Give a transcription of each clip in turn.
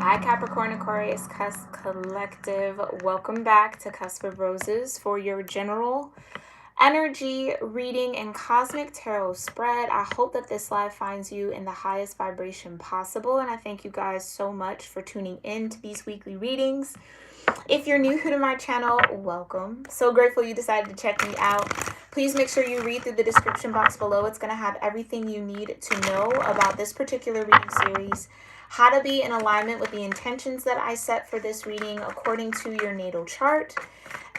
Hi, Capricorn-Aquarius Cusp Collective. Welcome back to Cusp of Roses for your general energy reading and cosmic tarot spread. I hope that this live finds you in the highest vibration possible, and I thank you guys so much for tuning in to these weekly readings. If you're new to my channel, welcome. So grateful you decided to check me out. Please make sure you read through the description box below. It's going to have everything you need to know about this particular reading series, how to be in alignment with the intentions that I set for this reading according to your natal chart,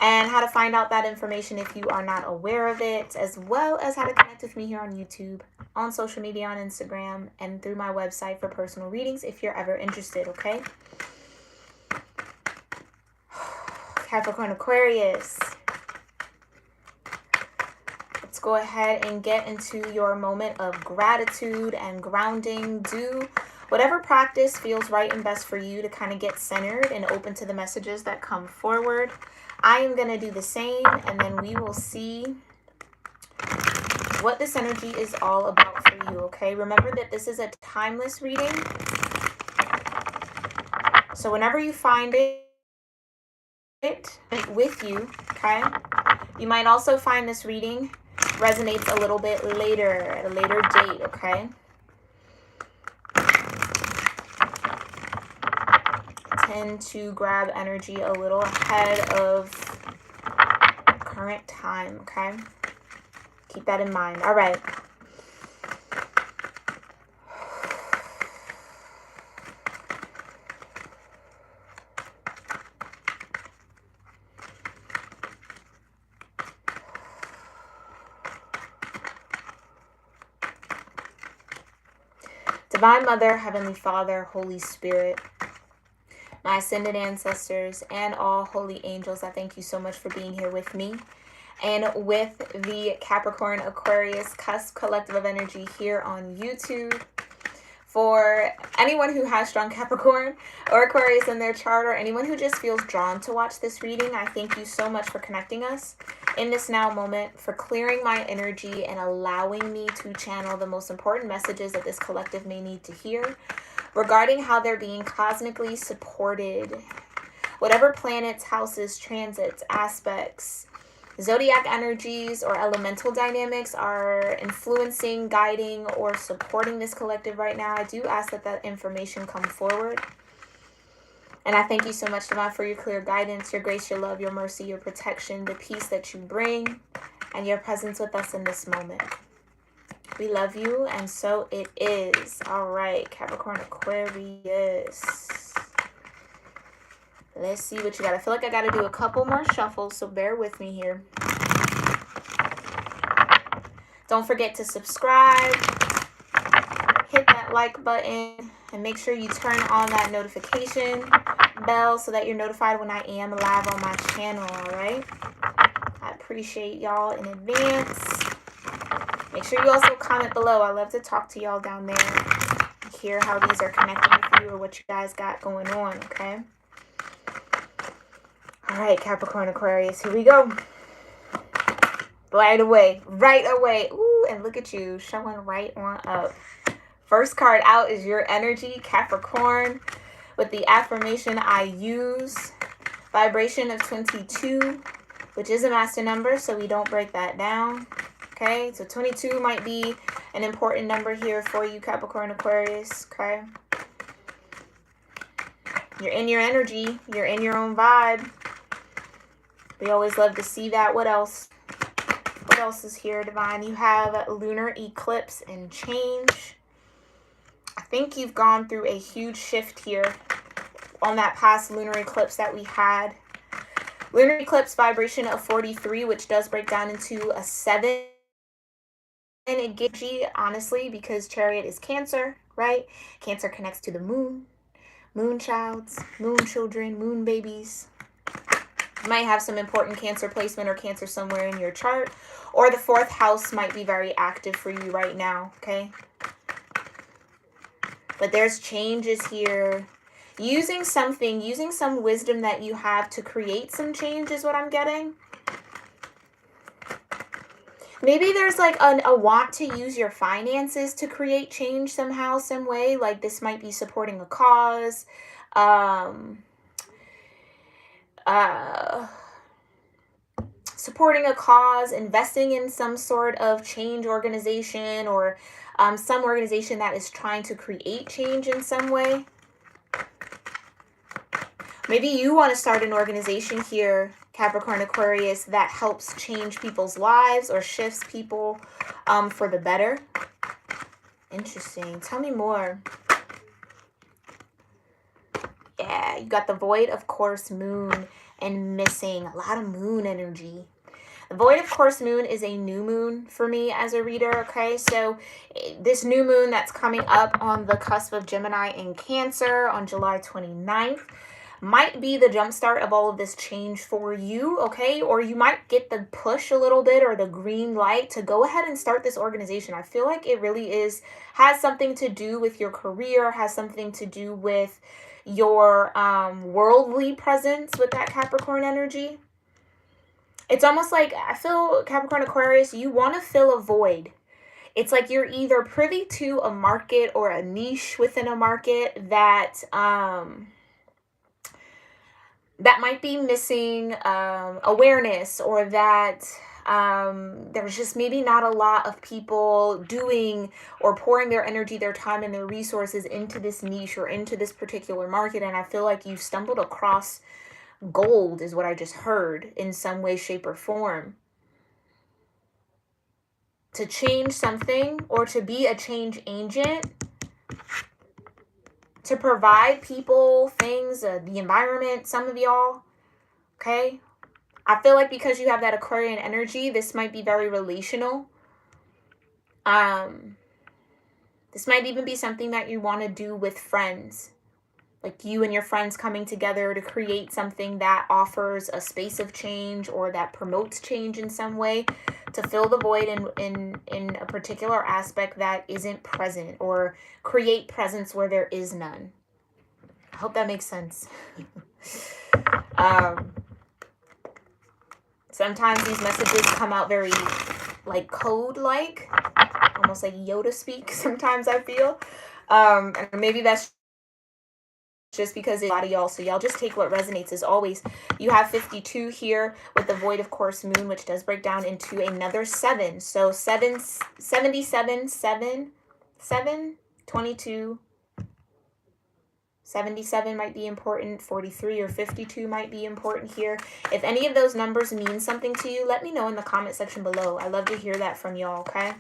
and how to find out that information if you are not aware of it, as well as how to connect with me here on YouTube, on social media, on Instagram, and through my website for personal readings if you're ever interested, okay? Capricorn Aquarius. Let's go ahead and get into your moment of gratitude and grounding. Do whatever practice feels right and best for you to kind of get centered and open to the messages that come forward. I am going to do the same, and then we will see what this energy is all about for you, okay? Remember that this is a timeless reading. So whenever you find it with you, okay? You might also find this reading resonates a little bit later, at a later date, okay? Tend to grab energy a little ahead of current time, okay? Keep that in mind. All right. Divine Mother, Heavenly Father, Holy Spirit, my ascended ancestors, and all holy angels, I thank you so much for being here with me and with the Capricorn Aquarius Cusp Collective of Energy here on YouTube. For anyone who has strong Capricorn or Aquarius in their chart, or anyone who just feels drawn to watch this reading, I thank you so much for connecting us in this now moment, for clearing my energy and allowing me to channel the most important messages that this collective may need to hear regarding how they're being cosmically supported. Whatever planets, houses, transits, aspects, zodiac energies, or elemental dynamics are influencing, guiding, or supporting this collective right now, I do ask that that information come forward. And I thank you so much, Divine, for your clear guidance, your grace, your love, your mercy, your protection, the peace that you bring, and your presence with us in this moment. We love you, and so it is. All right, Capricorn Aquarius. Let's see what you got. I feel like I got to do a couple more shuffles, so bear with me here. Don't forget to subscribe, hit that like button, and make sure you turn on that notification bell so that you're notified when I am live on my channel, all right? I appreciate y'all in advance. Make sure you also comment below. I love to talk to y'all down there, hear how these are connecting with you or what you guys got going on, okay? All right, Capricorn Aquarius, here we go. Right away. Ooh, and look at you, showing right on up. First card out is your energy, Capricorn, with the affirmation I use. Vibration of 22, which is a master number, so we don't break that down. Okay, so 22 might be an important number here for you, Capricorn Aquarius, okay? You're in your energy. You're in your own vibe. We always love to see that. What else? What else is here, Divine? You have lunar eclipse and change. I think you've gone through a huge shift here on that past lunar eclipse that we had. Lunar eclipse vibration of 43, which does break down into a 7. And it gives you, honestly, because Chariot is Cancer, right? Cancer connects to the moon, moon childs, moon children, moon babies. You might have some important Cancer placement or Cancer somewhere in your chart, or the 4th house might be very active for you right now, okay? But there's changes here. Using some wisdom that you have to create some change is what I'm getting. Maybe there's like a want to use your finances to create change somehow, some way. Like this might be supporting a cause, supporting a cause, investing in some sort of change organization, or some organization that is trying to create change in some way. Maybe you want to start an organization here, Capricorn Aquarius, that helps change people's lives or shifts people for the better. Interesting. Tell me more. Yeah, you got the void, of course, moon, and missing. A lot of moon energy. The void, of course, moon is a new moon for me as a reader, okay? So this new moon that's coming up on the cusp of Gemini and Cancer on July 29th might be the jumpstart of all of this change for you, okay? Or you might get the push a little bit, or the green light to go ahead and start this organization. I feel like it really has something to do with your career, has something to do with your worldly presence with that Capricorn energy. It's almost like, I feel, Capricorn Aquarius, you want to fill a void. It's like you're either privy to a market or a niche within a market that that might be missing awareness, or that there's just maybe not a lot of people doing or pouring their energy, their time, and their resources into this niche or into this particular market. And I feel like you've stumbled across gold, is what I just heard, in some way, shape, or form. To change something, or to be a change agent, to provide people, things, the environment, some of y'all, okay? I feel like because you have that Aquarian energy, this might be very relational. This might even be something that you want to do with friends. Like you and your friends coming together to create something that offers a space of change, or that promotes change in some way, to fill the void in a particular aspect that isn't present, or create presence where there is none. I hope that makes sense. Sometimes these messages come out very like code-like, almost like Yoda speak sometimes, I feel. And maybe that's just because a lot of y'all, so y'all just take what resonates. As always, you have 52 here with the void, of course, moon, which does break down into another 7. So 77, 22, 77 might be important. 43 or 52 might be important here. If any of those numbers mean something to you, let me know in the comment section below. I love to hear that from y'all, okay?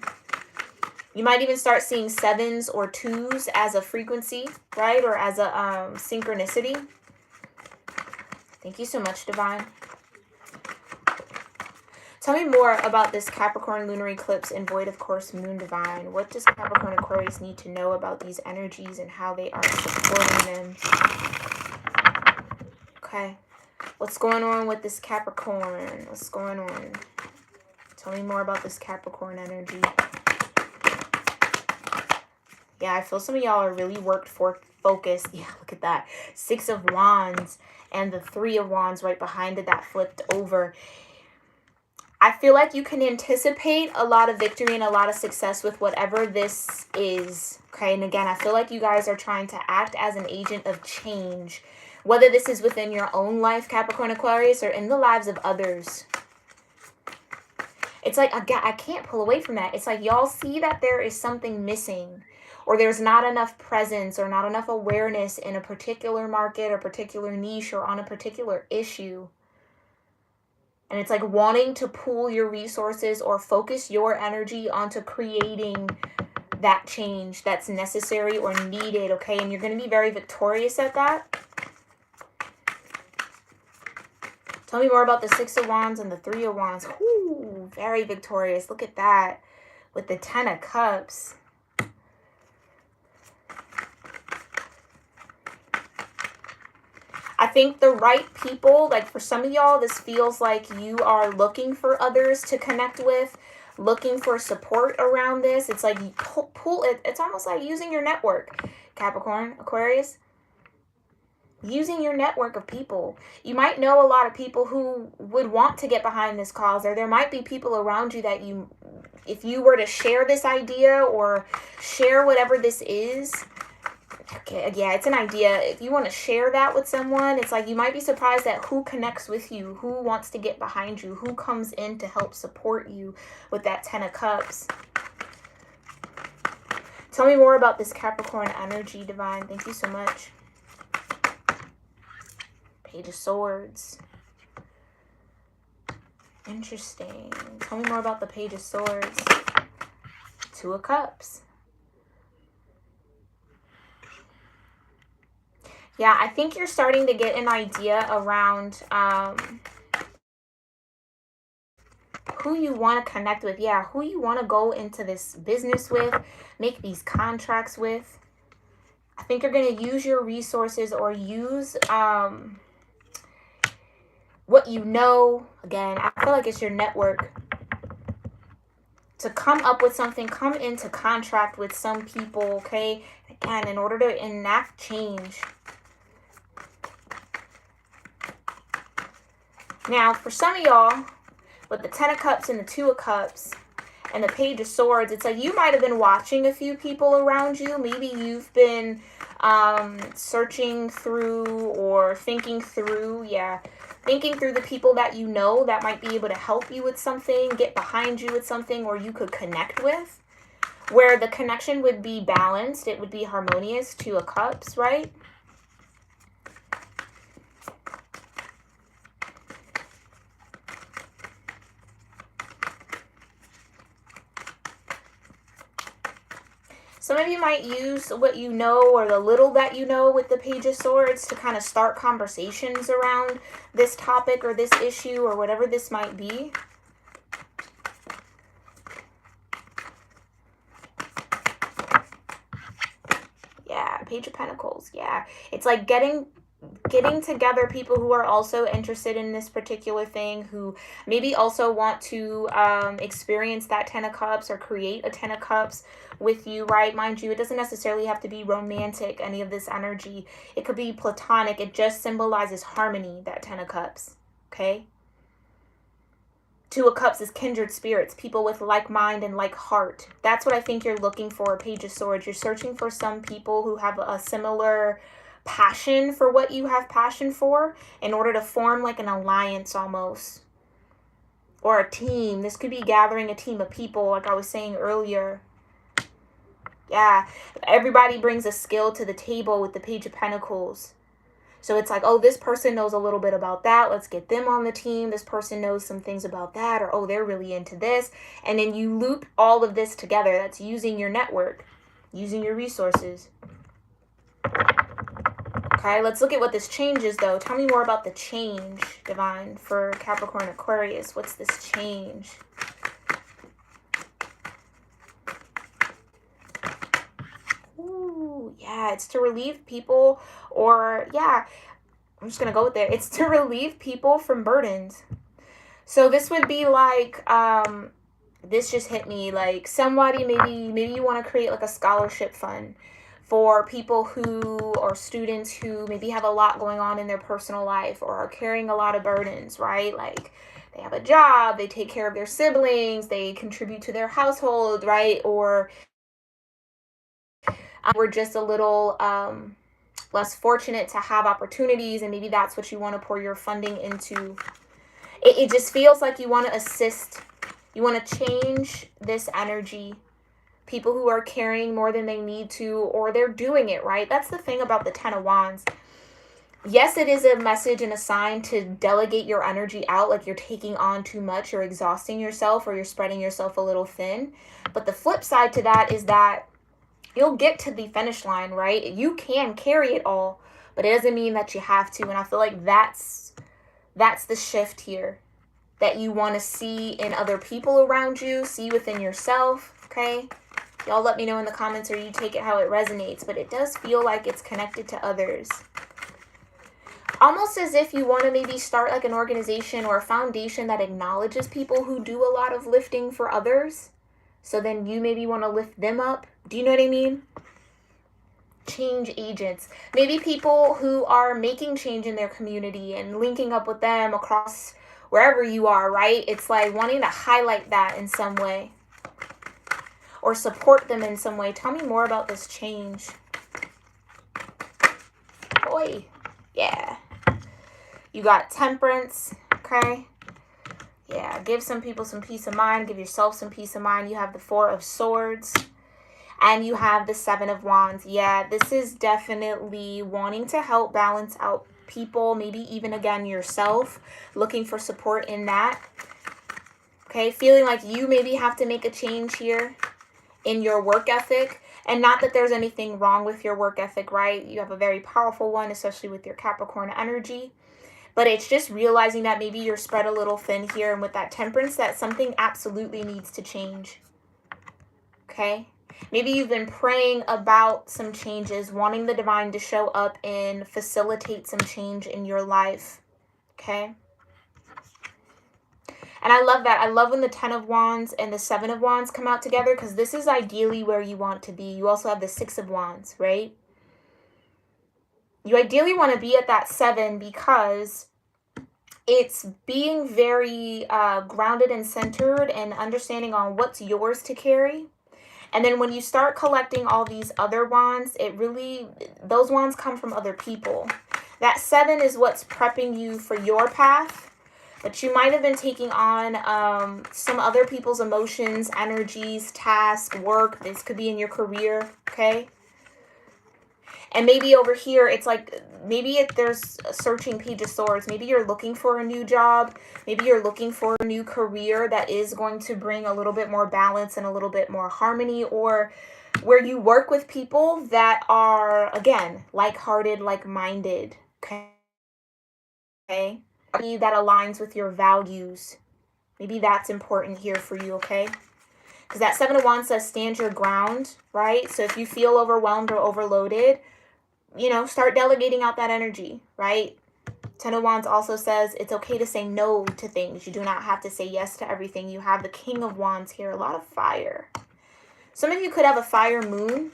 You might even start seeing 7s or 2s as a frequency, right? Or as a synchronicity. Thank you so much, Divine. Tell me more about this Capricorn lunar eclipse and void, of course, moon, Divine. What does Capricorn Aquarius need to know about these energies and how they are supporting them? Okay. What's going on with this Capricorn? What's going on? Tell me more about this Capricorn energy. Yeah, I feel some of y'all are really focused. Yeah, look at that. 6 of Wands and the 3 of Wands right behind it that flipped over. I feel like you can anticipate a lot of victory and a lot of success with whatever this is. Okay, and again, I feel like you guys are trying to act as an agent of change. Whether this is within your own life, Capricorn Aquarius, or in the lives of others. It's like, I can't pull away from that. It's like y'all see that there is something missing. Or there's not enough presence or not enough awareness in a particular market or particular niche or on a particular issue. And it's like wanting to pool your resources or focus your energy onto creating that change that's necessary or needed, okay? And you're going to be very victorious at that. Tell me more about the 6 of Wands and the 3 of Wands. Ooh, very victorious. Look at that with the 10 of Cups. I think the right people, like for some of y'all, this feels like you are looking for others to connect with, looking for support around this. It's like you pull it. It's almost like using your network, Capricorn, Aquarius. Using your network of people. You might know a lot of people who would want to get behind this cause, or there might be people around you that you, if you were to share this idea or share whatever this is, Okay, yeah, it's an idea. If you want to share that with someone, it's like you might be surprised at who connects with you, who wants to get behind you, who comes in to help support you with that 10 of Cups. Tell me more about this Capricorn energy, Divine. Thank you so much. Page of Swords. Interesting. Tell me more about the Page of Swords. 2 of Cups. Yeah, I think you're starting to get an idea around who you want to connect with. Yeah, who you want to go into this business with, make these contracts with. I think you're going to use your resources or use what you know. Again, I feel like it's your network to come up with something, come into contract with some people, okay? Again, in order to enact change. Now, for some of y'all, with the 10 of Cups and the 2 of Cups and the Page of Swords, it's like you might have been watching a few people around you. Maybe you've been searching through or thinking through, thinking through the people that you know that might be able to help you with something, get behind you with something, or you could connect with, where the connection would be balanced. It would be harmonious. 2 of Cups, right? Some of you might use what you know or the little that you know with the Page of Swords to kind of start conversations around this topic or this issue or whatever this might be. Yeah, Page of Pentacles. Yeah, it's like getting together people who are also interested in this particular thing, who maybe also want to experience that 10 of Cups or create a 10 of Cups with you, right? Mind you, it doesn't necessarily have to be romantic, any of this energy. It could be platonic. It just symbolizes harmony, that 10 of Cups, okay? 2 of Cups is kindred spirits, people with like mind and like heart. That's what I think you're looking for, Page of Swords. You're searching for some people who have a similar passion for what you have passion for in order to form like an alliance almost, or a team. This could be gathering a team of people, like I was saying earlier. Yeah, everybody brings a skill to the table with the Page of Pentacles. So it's like, oh, this person knows a little bit about that. Let's get them on the team. This person knows some things about that, or oh, they're really into this. And then you loop all of this together. That's using your network, using your resources. Okay, let's look at what this change is, though. Tell me more about the change, Divine, for Capricorn-Aquarius. What's this change? Ooh, yeah, it's to relieve people, or, yeah, I'm just going to go with it. It's to relieve people from burdens. So this would be like, this just hit me, like somebody, maybe you want to create like a scholarship fund for people who, or students who maybe have a lot going on in their personal life or are carrying a lot of burdens, right? Like they have a job, they take care of their siblings, they contribute to their household, right? Or we're just a little less fortunate to have opportunities, and maybe that's what you want to pour your funding into. It just feels like you want to assist, you want to change this energy. People who are carrying more than they need to, or they're doing it, right? That's the thing about the 10 of Wands. Yes, it is a message and a sign to delegate your energy out, like you're taking on too much, you're exhausting yourself, or you're spreading yourself a little thin. But the flip side to that is that you'll get to the finish line, right? You can carry it all, but it doesn't mean that you have to. And I feel like that's the shift here that you want to see in other people around you, see within yourself, okay? Y'all let me know in the comments, or you take it how it resonates, but it does feel like it's connected to others. Almost as if you want to maybe start like an organization or a foundation that acknowledges people who do a lot of lifting for others. So then you maybe want to lift them up. Do you know what I mean? Change agents. Maybe people who are making change in their community and linking up with them across wherever you are, right? It's like wanting to highlight that in some way, or support them in some way. Tell me more about this change. Oi. Yeah. You got temperance. Okay. Yeah. Give some people some peace of mind. Give yourself some peace of mind. You have the 4 of Swords. And you have the 7 of Wands. Yeah, this is definitely wanting to help balance out people, maybe even, again, yourself, looking for support in that. Okay, feeling like you maybe have to make a change here in your work ethic. And not that there's anything wrong with your work ethic, right? You have a very powerful one, especially with your Capricorn energy. But it's just realizing that maybe you're spread a little thin here. And with that temperance, that something absolutely needs to change. Okay? Maybe you've been praying about some changes, wanting the divine to show up and facilitate some change in your life. Okay? And I love that. I love when the 10 of Wands and the 7 of Wands come out together, because this is ideally where you want to be. You also have the 6 of Wands, right? You ideally want to be at that 7 because it's being very grounded and centered and understanding on what's yours to carry. And then when you start collecting all these other wands, those wands come from other people. That 7 is what's prepping you for your path. But you might have been taking on some other people's emotions, energies, tasks, work. This could be in your career, okay? And maybe over here, it's like, maybe there's a searching Page of Swords. Maybe you're looking for a new job. Maybe you're looking for a new career that is going to bring a little bit more balance and a little bit more harmony, or where you work with people that are, again, like-hearted, like-minded, okay? That aligns with your values. Maybe that's important here for you, okay? Because that 7 of Wands says stand your ground, right? So if you feel overwhelmed or overloaded, start delegating out that energy, right? 10 of Wands also says it's okay to say no to things. You do not have to say yes to everything. You have the King of Wands here, a lot of fire. Some of you could have a fire moon.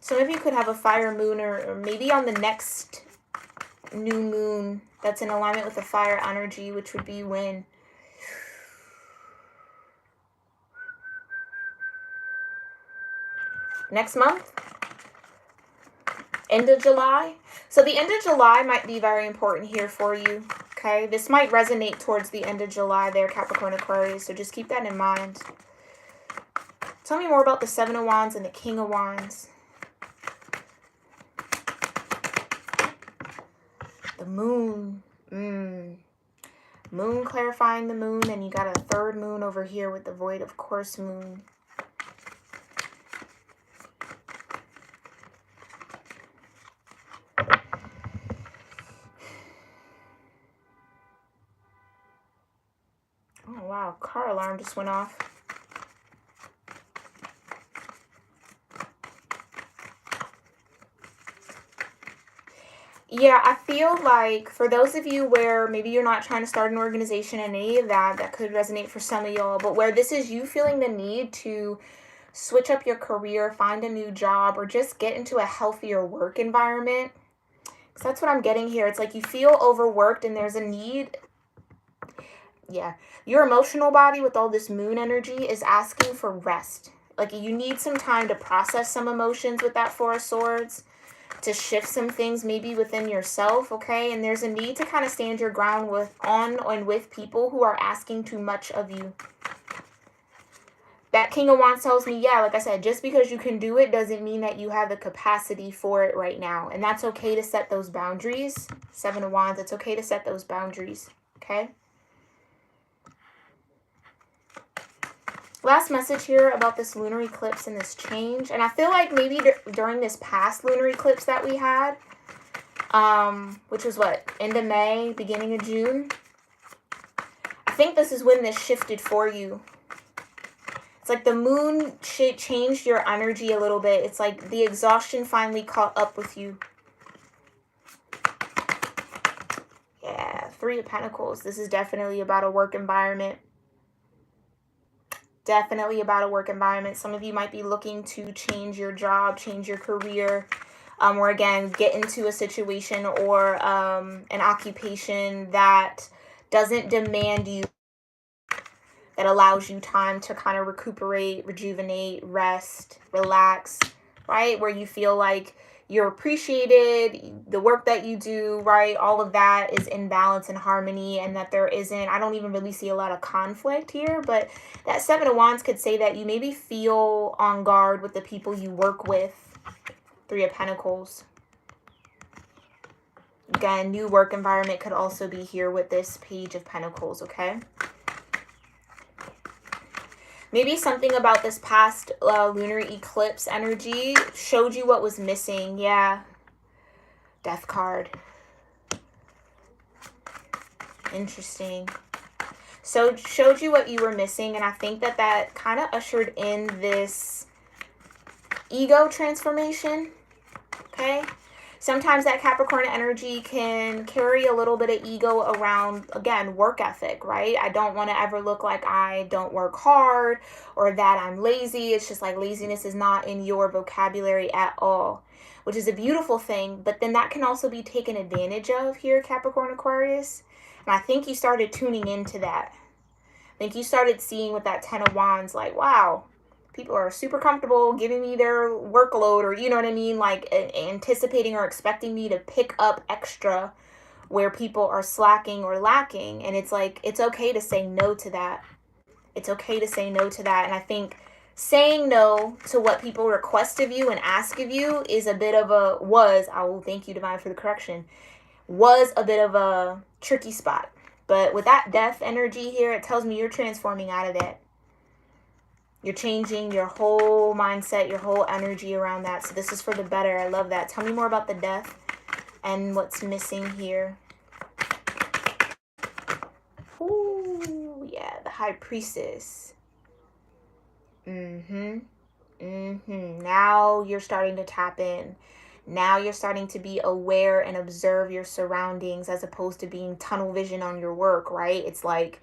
Some of you could have a fire moon, or maybe on the next new moon that's in alignment with the fire energy, which would be when next month, end of July. So the end of July might be very important here for you, okay? This might resonate towards the end of July there, Capricorn-Aquarius, so just keep that in mind. Tell me more about the 7 of Wands and the King of Wands. The moon. Moon clarifying the moon, and you got a 3rd moon over here with the void of course moon. Oh wow, car alarm just went off. Yeah, I feel like for those of you where maybe you're not trying to start an organization and any of that, that could resonate for some of y'all, but where this is you feeling the need to switch up your career, find a new job, or just get into a healthier work environment. Because that's what I'm getting here. It's like you feel overworked and there's a need. Yeah, your emotional body with all this moon energy is asking for rest. Like you need some time to process some emotions with that 4 of Swords, to shift some things maybe within yourself, okay? And there's a need to kind of stand your ground with people who are asking too much of you. That King of Wands tells me, yeah, like I said, just because you can do it doesn't mean that you have the capacity for it right now. And that's okay to set those boundaries. 7 of Wands, it's okay to set those boundaries, okay? Last message here about this lunar eclipse and this change. And I feel like maybe during this past lunar eclipse that we had, which was what, end of May, beginning of June, I think this is when this shifted for you. It's like the moon changed your energy a little bit. It's like the exhaustion finally caught up with you. Yeah, 3 of Pentacles. This is definitely about a work environment. Definitely about a work environment. Some of you might be looking to change your job, change your career, or again, get into a situation or an occupation that doesn't demand you, that allows you time to kind of recuperate, rejuvenate, rest, relax, right? Where you feel like you're appreciated, the work that you do, right? All of that is in balance and harmony, and that there isn't, I don't even really see a lot of conflict here, but that Seven of Wands could say that you maybe feel on guard with the people you work with. Three of Pentacles. Again, new work environment could also be here with this Page of Pentacles, okay? Maybe something about this past lunar eclipse energy showed you what was missing. Yeah. Death card. Interesting. So showed you what you were missing, and I think that that kind of ushered in this ego transformation, okay? Sometimes that Capricorn energy can carry a little bit of ego around, again, work ethic, right? I don't want to ever look like I don't work hard or that I'm lazy. It's just like laziness is not in your vocabulary at all, which is a beautiful thing. But then that can also be taken advantage of here, Capricorn Aquarius. And I think you started tuning into that. I think you started seeing with that Ten of Wands, like, wow, people are super comfortable giving me their workload, or you know what I mean, like anticipating or expecting me to pick up extra where people are slacking or lacking. And it's like, it's okay to say no to that. It's okay to say no to that. And I think saying no to what people request of you and ask of you is a bit of a, I will thank you, Divine, for the correction, was a bit of a tricky spot. But with that death energy here, it tells me you're transforming out of that. You're changing your whole mindset, your whole energy around that. So this is for the better. I love that. Tell me more about the death and what's missing here. Ooh, yeah, the High Priestess. Now you're starting to tap in. Now you're starting to be aware and observe your surroundings as opposed to being tunnel vision on your work, right? It's like,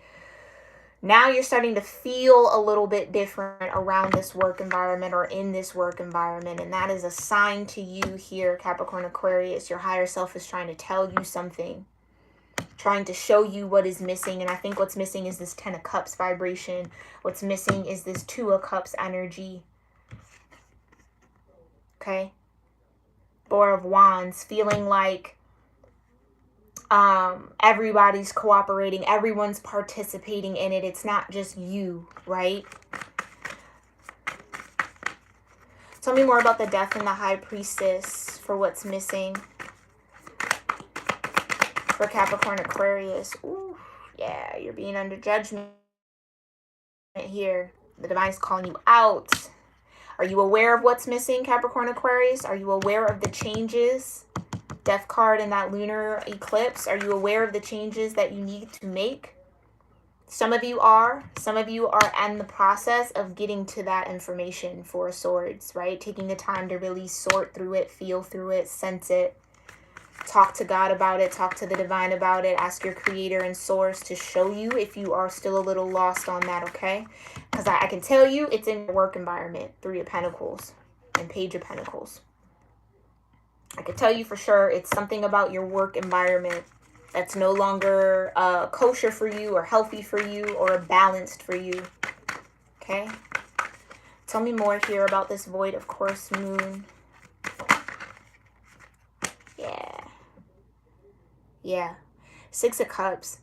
now you're starting to feel a little bit different around this work environment or in this work environment. And that is a sign to you here, Capricorn Aquarius. Your higher self is trying to tell you something, trying to show you what is missing. And I think what's missing is this Ten of Cups vibration. What's missing is this Two of Cups energy. Okay. Four of Wands, feeling like everybody's cooperating, everyone's participating in it. It's not just you, right? Tell me more about the death and the High Priestess for what's missing for Capricorn Aquarius. Ooh, yeah, you're being under judgment here. The Divine is calling you out. Are you aware of what's missing, Capricorn Aquarius? Are you aware of the changes? Death card in that lunar eclipse. Are you aware of the changes that you need to make? Some of you are. Some of you are in the process of getting to that information, Four of Swords, right? Taking the time to really sort through it, feel through it, sense it. Talk to God about it. Talk to the Divine about it. Ask your Creator and Source to show you if you are still a little lost on that, okay? Because I can tell you it's in your work environment. Three of Pentacles and Page of Pentacles. I can tell you for sure it's something about your work environment that's no longer kosher for you or healthy for you or balanced for you. Okay? Tell me more here about this void, of course, moon. Yeah. Yeah. Six of Cups.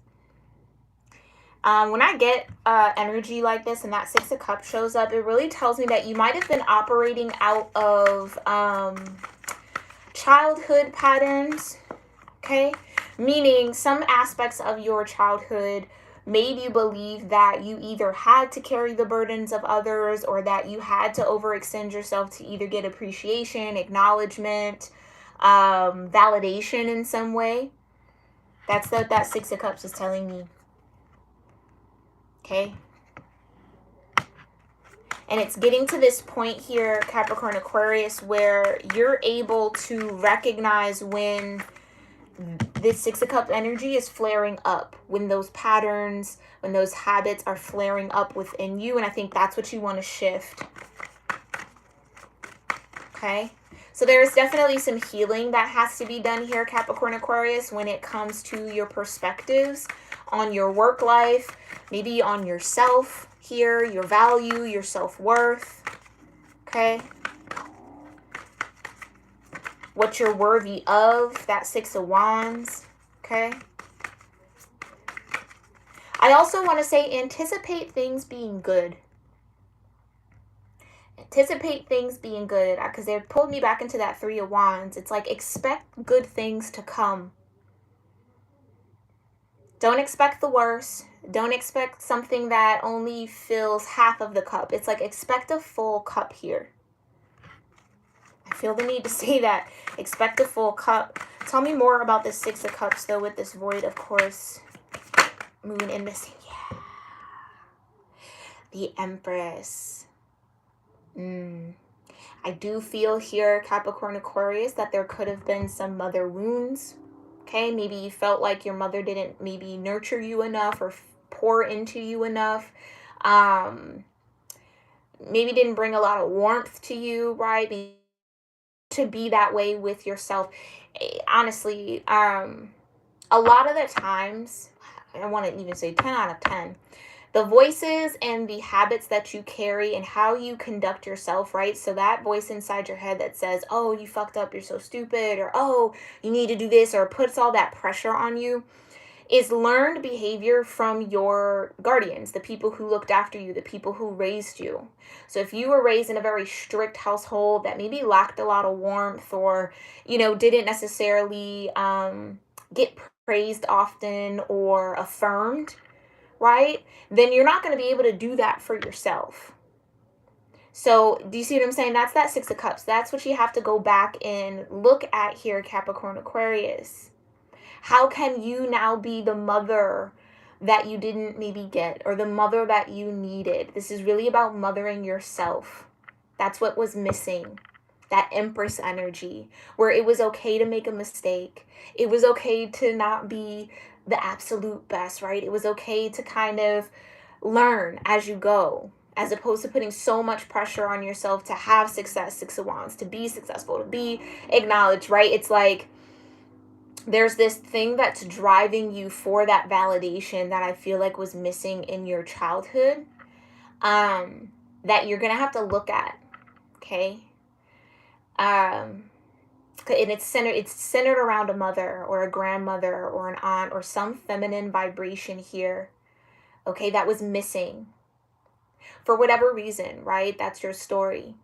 When I get energy like this and that Six of Cups shows up, it really tells me that you might have been operating out of childhood patterns, okay? Meaning some aspects of your childhood made you believe that you either had to carry the burdens of others or that you had to overextend yourself to either get appreciation, acknowledgement, validation in some way. That's what that Six of Cups is telling me. Okay? And it's getting to this point here, Capricorn Aquarius, where you're able to recognize when this Six of Cups energy is flaring up, when those patterns, when those habits are flaring up within you. And I think that's what you want to shift. Okay? So there's definitely some healing that has to be done here, Capricorn Aquarius, when it comes to your perspectives on your work life, maybe on yourself here, your value, your self-worth. Okay? what you're worthy of, that Six of Wands, okay? I also want to say anticipate things being good. Anticipate things being good, because they pulled me back into that Three of Wands. It's like expect good things to come. Don't expect the worst. Don't expect something that only fills half of the cup. It's like expect a full cup here. I feel the need to say that. Expect a full cup. Tell me more about this Six of Cups, though, with this void, of course. Moon and missing. Yeah. The Empress. I do feel here, Capricorn-Aquarius, that there could have been some mother wounds. Okay, maybe you felt like your mother didn't maybe nurture you enough or pour into you enough. Maybe didn't bring a lot of warmth to you, right? To be that way with yourself. Honestly, a lot of the times, I want to even say 10 out of 10, the voices and the habits that you carry and how you conduct yourself, right? So that voice inside your head that says, oh, you fucked up, you're so stupid, or oh, you need to do this, or puts all that pressure on you, is learned behavior from your guardians, the people who looked after you, the people who raised you. So if you were raised in a very strict household that maybe lacked a lot of warmth, or, didn't necessarily get praised often or affirmed, right? Then you're not going to be able to do that for yourself. So do you see what I'm saying? That's that Six of Cups. That's what you have to go back and look at here, Capricorn-Aquarius. How can you now be the mother that you didn't maybe get, or the mother that you needed? This is really about mothering yourself. That's what was missing. That Empress energy, where it was okay to make a mistake. It was okay to not be the absolute best, right? It was okay to kind of learn as you go, as opposed to putting so much pressure on yourself to have success, Six of Wands, to be successful, to be acknowledged, right? It's like there's this thing that's driving you for that validation that I feel like was missing in your childhood, that you're going to have to look at, okay? And it's centered around a mother or a grandmother or an aunt or some feminine vibration here, okay, that was missing for whatever reason, right? That's your story.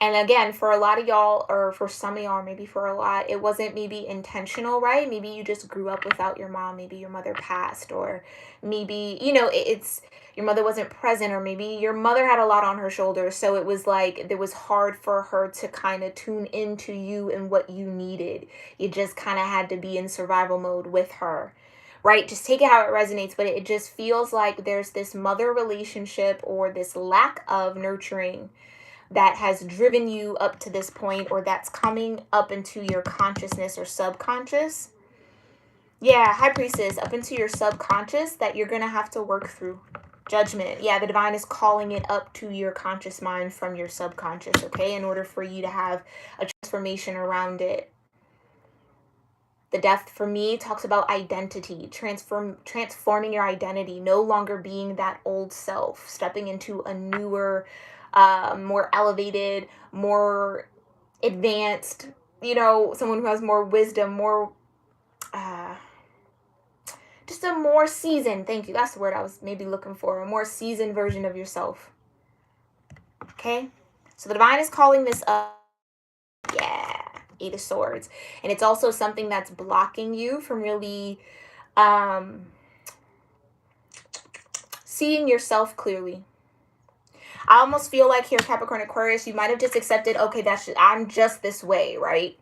And again, for a lot of y'all, or for some of y'all, maybe for a lot, it wasn't maybe intentional, right? Maybe you just grew up without your mom. Maybe your mother passed, or maybe, it's your mother wasn't present, or maybe your mother had a lot on her shoulders. So it was like, it was hard for her to kind of tune into you and what you needed. You just kind of had to be in survival mode with her, right? Just take it how it resonates. But it just feels like there's this mother relationship or this lack of nurturing that has driven you up to this point, or that's coming up into your consciousness or subconscious. Yeah, High Priestess, up into your subconscious, that you're going to have to work through. Judgment. Yeah, the divine is calling it up to your conscious mind from your subconscious, okay, in order for you to have a transformation around it. The Death, for me, talks about identity, transforming your identity, no longer being that old self, stepping into a newer, more elevated, more advanced, someone who has more wisdom, more, just a more seasoned, thank you, that's the word I was maybe looking for, a more seasoned version of yourself. Okay? So the divine is calling this up. Yeah. Eight of Swords. And it's also something that's blocking you from really seeing yourself clearly. I almost feel like here, Capricorn-Aquarius, you might have just accepted, okay, I'm just this way, right?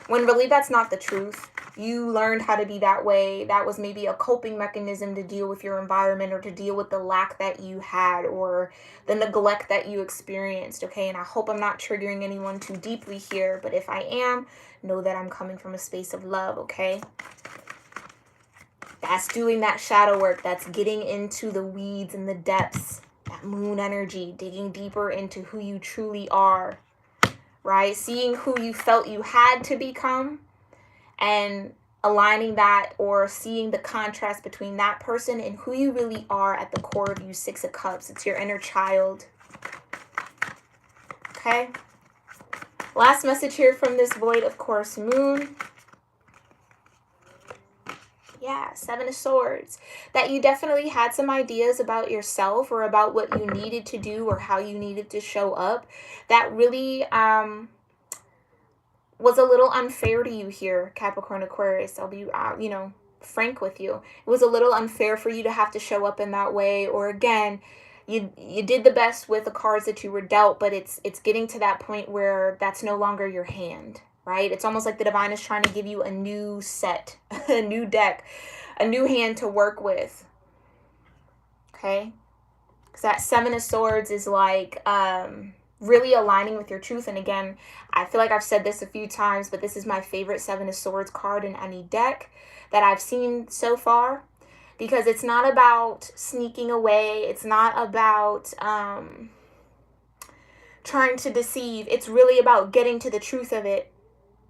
When really that's not the truth. You learned how to be that way. That was maybe a coping mechanism to deal with your environment, or to deal with the lack that you had, or the neglect that you experienced, okay? And I hope I'm not triggering anyone too deeply here, but if I am, know that I'm coming from a space of love, okay? That's doing that shadow work. That's getting into the weeds and the depths. That moon energy, digging deeper into who you truly are, right? Seeing who you felt you had to become and aligning that, or seeing the contrast between that person and who you really are at the core of you, Six of Cups. It's your inner child. Okay? Last message here from this void, of course, moon. Yeah, Seven of Swords. That you definitely had some ideas about yourself or about what you needed to do or how you needed to show up. That really was a little unfair to you here, Capricorn Aquarius. I'll be, frank with you. It was a little unfair for you to have to show up in that way. Or again, you did the best with the cards that you were dealt, but it's getting to that point where that's no longer your hand, right? It's almost like the divine is trying to give you a new set, a new deck, a new hand to work with. Okay? Because that Seven of Swords is like really aligning with your truth. And again, I feel like I've said this a few times, but this is my favorite Seven of Swords card in any deck that I've seen so far. Because it's not about sneaking away. It's not about trying to deceive. It's really about getting to the truth of it,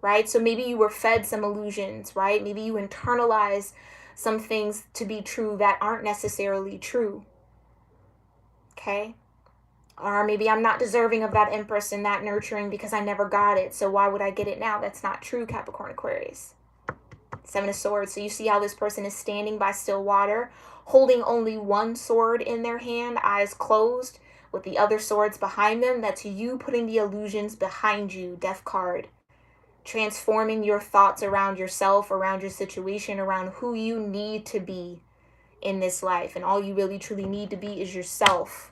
right? So maybe you were fed some illusions, right? Maybe you internalize some things to be true that aren't necessarily true. Okay? Or maybe I'm not deserving of that Empress and that nurturing because I never got it. So why would I get it now? That's not true, Capricorn Aquarius. Seven of Swords. So you see how this person is standing by still water, holding only one sword in their hand, eyes closed, with the other swords behind them. That's you putting the illusions behind you. Death card. Transforming your thoughts around yourself, around your situation, around who you need to be in this life. And all you really truly need to be is yourself.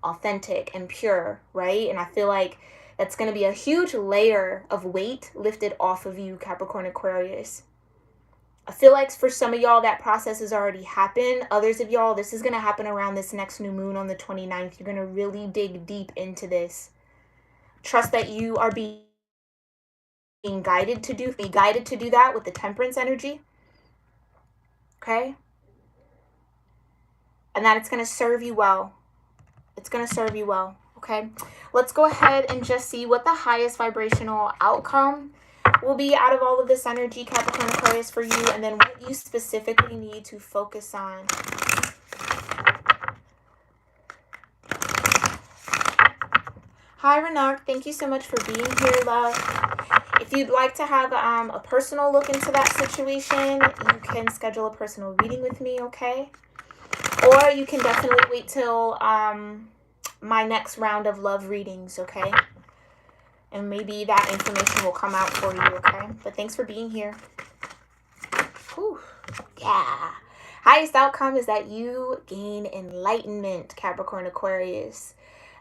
Authentic and pure, right? And I feel like that's going to be a huge layer of weight lifted off of you, Capricorn Aquarius. I feel like for some of y'all, that process has already happened. Others of y'all, this is going to happen around this next new moon on the 29th. You're going to really dig deep into this. Trust that you are being guided to do that with the Temperance energy. Okay? And that it's going to serve you well. It's going to serve you well. Okay? Let's go ahead and just see what the highest vibrational outcome will be out of all of this energy, Capricorn Aquarius, for you, and then what you specifically need to focus on. Hi, Renak. Thank you so much for being here, love. If you'd like to have a personal look into that situation, you can schedule a personal reading with me, okay? Or you can definitely wait till my next round of love readings, okay? And maybe that information will come out for you, okay? But thanks for being here. Whew. Yeah. Highest outcome is that you gain enlightenment, Capricorn Aquarius.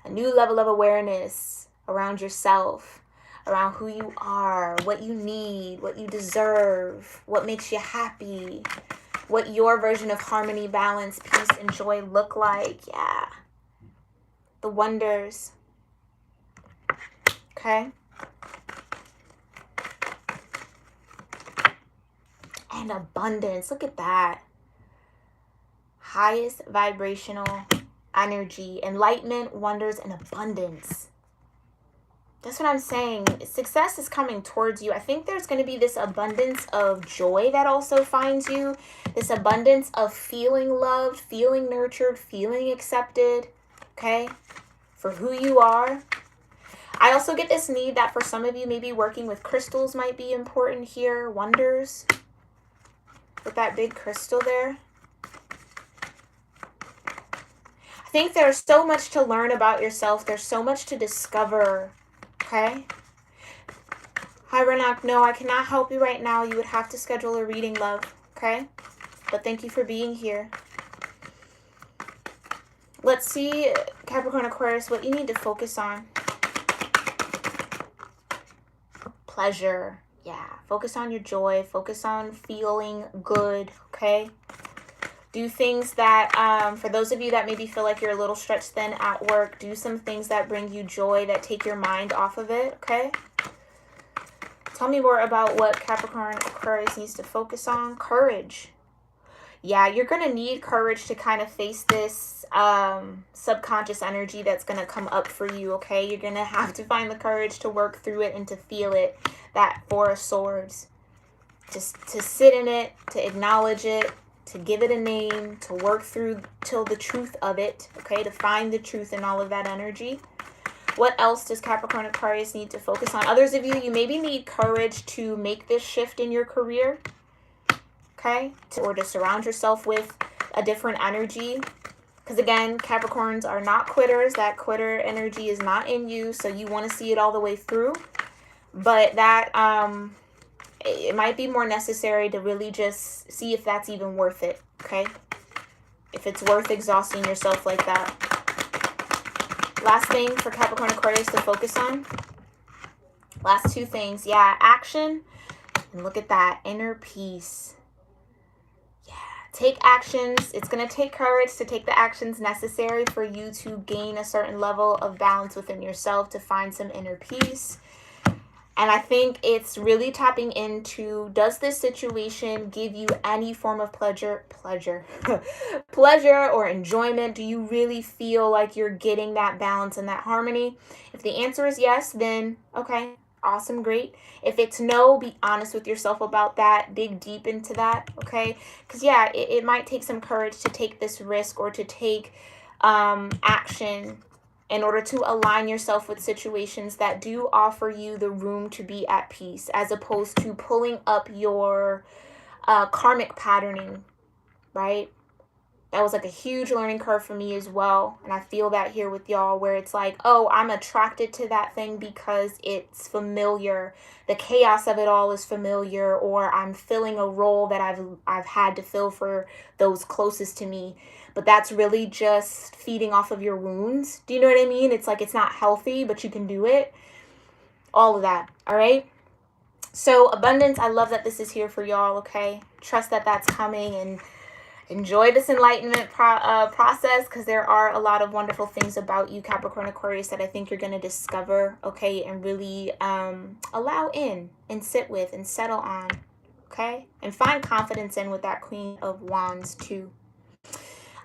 A new level of awareness around yourself, around who you are, what you need, what you deserve, what makes you happy, what your version of harmony, balance, peace, and joy look like. Yeah. The wonders. Okay? And abundance. Look at that. Highest vibrational energy. Enlightenment, wonders, and abundance. That's what I'm saying. Success is coming towards you. I think there's going to be this abundance of joy that also finds you. This abundance of feeling loved, feeling nurtured, feeling accepted. Okay? For who you are. I also get this need that for some of you, maybe working with crystals might be important here. Wonders. With that big crystal there. I think there's so much to learn about yourself. There's so much to discover. Okay? Hi, Renak. No, I cannot help you right now. You would have to schedule a reading, love. Okay? But thank you for being here. Let's see, Capricorn Aquarius, what you need to focus on. Pleasure. Yeah. Focus on your joy. Focus on feeling good. Okay? Do things that, for those of you that maybe feel like you're a little stretched thin at work, do some things that bring you joy, that take your mind off of it. Okay? Tell me more about what Capricorn Aquarius needs to focus on. Courage. Yeah, you're going to need courage to kind of face this subconscious energy that's going to come up for you, okay? You're going to have to find the courage to work through it and to feel it, that Four of Swords. Just to sit in it, to acknowledge it, to give it a name, to work through till the truth of it, okay? To find the truth in all of that energy. What else does Capricorn Aquarius need to focus on? Others of you, you maybe need courage to make this shift in your career, okay? Or to surround yourself with a different energy. Because again, Capricorns are not quitters. That quitter energy is not in you. So you want to see it all the way through. But that, it might be more necessary to really just see if that's even worth it, okay? If it's worth exhausting yourself like that. Last thing for Capricorn Aquarius to focus on. Last two things. Yeah, action. And look at that. Inner peace. Yeah. Take actions. It's going to take courage to take the actions necessary for you to gain a certain level of balance within yourself, to find some inner peace. And I think it's really tapping into, does this situation give you any form of pleasure or enjoyment? Do you really feel like you're getting that balance and that harmony? If the answer is yes, then okay, awesome, great. If it's no, be honest with yourself about that. Dig deep into that, okay? Because yeah, it might take some courage to take this risk or to take action in order to align yourself with situations that do offer you the room to be at peace, as opposed to pulling up your karmic patterning, right? That was like a huge learning curve for me as well. And I feel that here with y'all, where it's like, oh, I'm attracted to that thing because it's familiar. The chaos of it all is familiar, or I'm filling a role that I've had to fill for those closest to me. But that's really just feeding off of your wounds. Do you know what I mean? It's like, it's not healthy, but you can do it. All of that. All right. So abundance, I love that this is here for y'all. Okay. Trust that that's coming, and enjoy this enlightenment process, because there are a lot of wonderful things about you, Capricorn Aquarius, that I think you're going to discover, okay, and really allow in and sit with and settle on, okay, and find confidence in with that Queen of Wands too.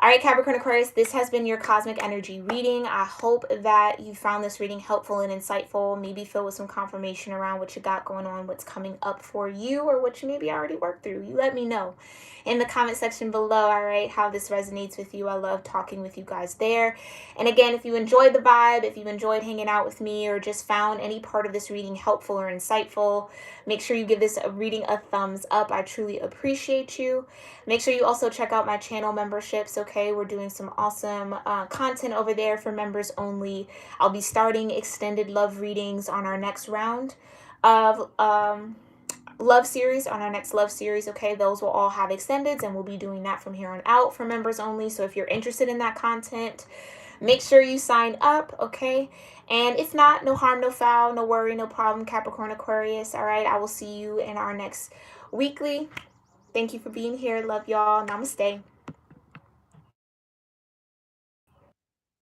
All right, Capricorn Aquarius, this has been your cosmic energy reading. I hope that you found this reading helpful and insightful, maybe filled with some confirmation around what you got going on, what's coming up for you, or what you maybe already worked through. You let me know in the comment section below, all right, how this resonates with you. I love talking with you guys there. And again, if you enjoyed the vibe, if you enjoyed hanging out with me, or just found any part of this reading helpful or insightful, make sure you give this reading a thumbs up. I truly appreciate you. Make sure you also check out my channel memberships, okay? We're doing some awesome content over there for members only. I'll be starting extended love readings on our next round of love series, okay? Those will all have extendeds, and we'll be doing that from here on out for members only. So if you're interested in that content, make sure you sign up, okay? And if not, no harm, no foul, no worry, no problem, Capricorn Aquarius, all right? I will see you in our next weekly. Thank you for being here. Love y'all. Namaste.